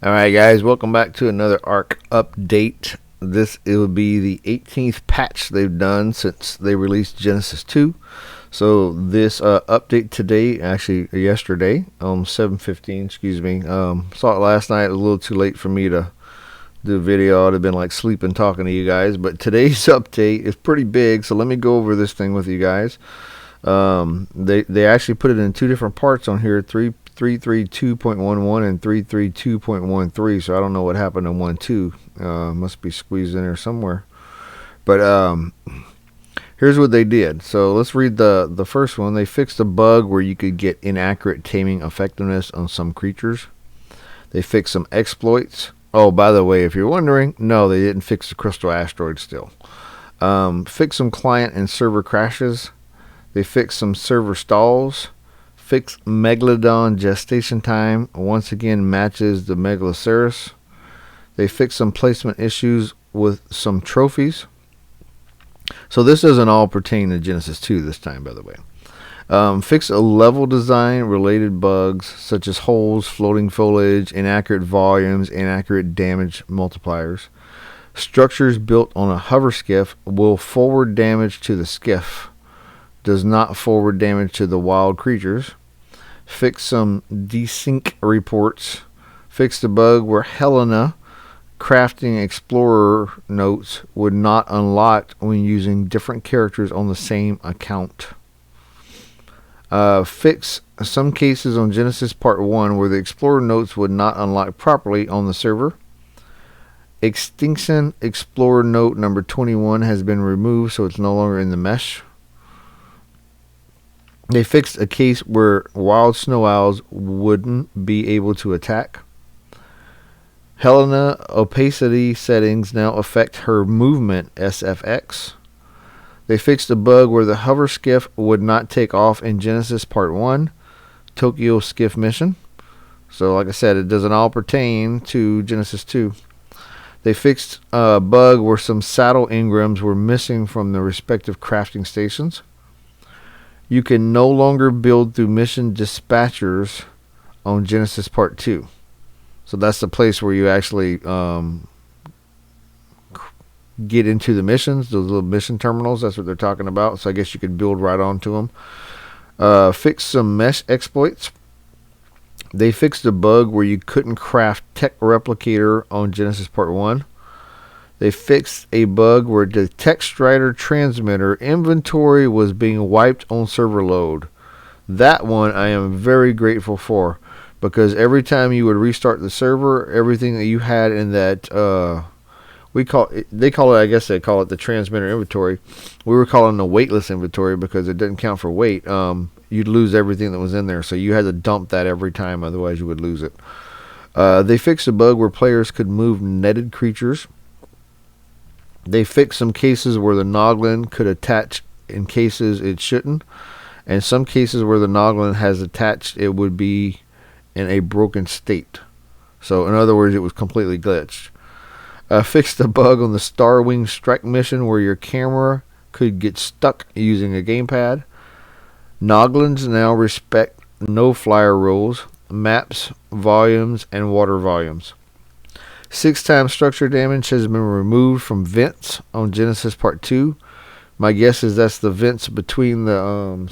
Alright guys, welcome back to another ARC update. It will be the 18th patch they've done since they released Genesis 2. So this update today, actually yesterday, 7:15, excuse me. Saw it last night. It was a little too late for me to do a video. I'd have been like sleeping talking to you guys. But today's update is pretty big, so let me go over this thing with you guys. They actually put it in two different parts on here, 332.11 and 332.13. So I don't know what happened to 1.2. Must be squeezed in there somewhere. But here's what they did. So let's read the first one. They fixed a bug where you could get inaccurate taming effectiveness on some creatures. They fixed some exploits. Oh, by the way, if you're wondering, no, they didn't fix the crystal asteroid still. Fix some client and server crashes. They fixed some server stalls. Fixed Megalodon gestation time. Once again matches the Megaloceros. They fixed some placement issues with some trophies. So this doesn't all pertain to Genesis 2 this time, by the way. Fix a level design related bugs such as holes, floating foliage, inaccurate volumes, inaccurate damage multipliers. Structures built on a hover skiff will forward damage to the skiff. Does not forward damage to the wild creatures. Fix some desync reports. Fix the bug where Helena crafting explorer notes would not unlock when using different characters on the same account. Fix some cases on Genesis Part 1 where the explorer notes would not unlock properly on the server. Extinction explorer note number 21 has been removed, so it's no longer in the mesh. They fixed a case where wild snow owls wouldn't be able to attack. Helena opacity settings now affect her movement SFX. They fixed a bug where the hover skiff would not take off in Genesis Part 1, Tokyo Skiff Mission. So like I said, it doesn't all pertain to Genesis 2. They fixed a bug where some saddle engrams were missing from the respective crafting stations. You can no longer build through mission dispatchers on Genesis Part 2. So that's the place where you actually get into the missions, those little mission terminals. That's what they're talking about. So I guess you could build right onto them. Fix some mesh exploits. They fixed a bug where you couldn't craft Tek Replicator on Genesis Part 1. They fixed a bug where the Tek Stryder transmitter inventory was being wiped on server load. That one I am very grateful for, because every time you would restart the server, everything that you had in that they call it the transmitter inventory. We were calling the weightless inventory because it didn't count for weight. You'd lose everything that was in there, so you had to dump that every time, otherwise you would lose it. They fixed a bug where players could move netted creatures. They fixed some cases where the Noglin could attach in cases it shouldn't, and some cases where the Noglin has attached, it would be in a broken state. So in other words, it was completely glitched. Fixed a bug on the Starwing Strike mission where your camera could get stuck using a gamepad. Noglins now respect no-flyer rules, maps, volumes, and water volumes. 6x structure damage has been removed from vents on Genesis Part 2. My guess is that's the vents between the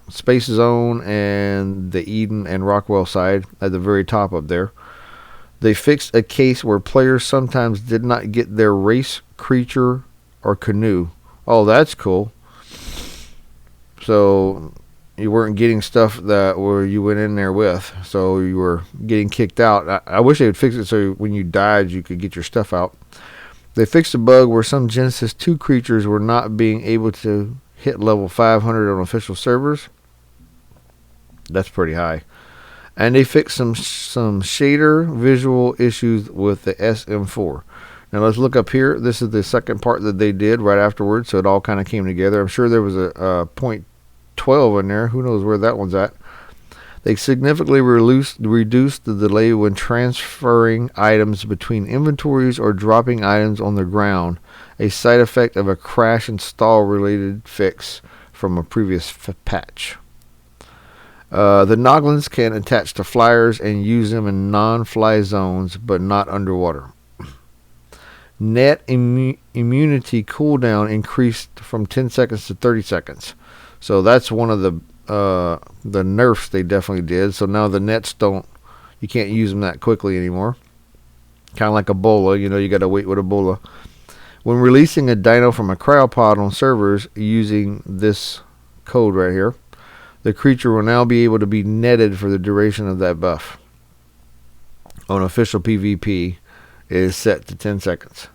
Space Zone and the Eden and Rockwell side at the very top up there. They fixed a case where players sometimes did not get their race, creature, or canoe. Oh, that's cool. So you weren't getting stuff that where you went in there with, so you were getting kicked out. I wish they would fix it so when you died you could get your stuff out. They fixed a bug where some Genesis 2 creatures were not being able to hit level 500 on official servers. That's pretty high. And they fixed some shader visual issues with the SM4. Now let's look up here. This is the second part that they did right afterwards, so it all kind of came together. I'm sure there was a point 12 in there. Who knows where that one's at? They significantly reduced the delay when transferring items between inventories or dropping items on the ground, a side effect of a crash and stall related fix from a previous patch. The Noglins can attach to flyers and use them in non-fly zones, but not underwater. Net immunity cooldown increased from 10 seconds to 30 seconds. So that's one of the nerfs they definitely did. So now the nets you can't use them that quickly anymore. Kind of like Ebola, you got to wait with Ebola. When releasing a dino from a cryopod on servers using this code right here, the creature will now be able to be netted for the duration of that buff. On official PvP, it is set to 10 seconds.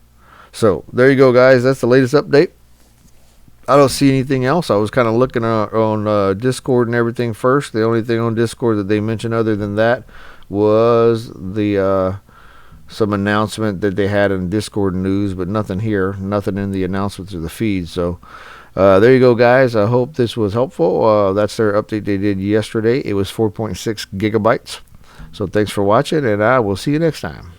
So there you go, guys. That's the latest update. I don't see anything else. I was kind of looking on Discord and everything first. The only thing on Discord that they mentioned other than that was the some announcement that they had in Discord news, but nothing here, nothing in the announcements or the feed. So there you go, guys. I hope this was helpful. That's their update they did yesterday. It was 4.6 gigabytes. So thanks for watching, and I will see you next time.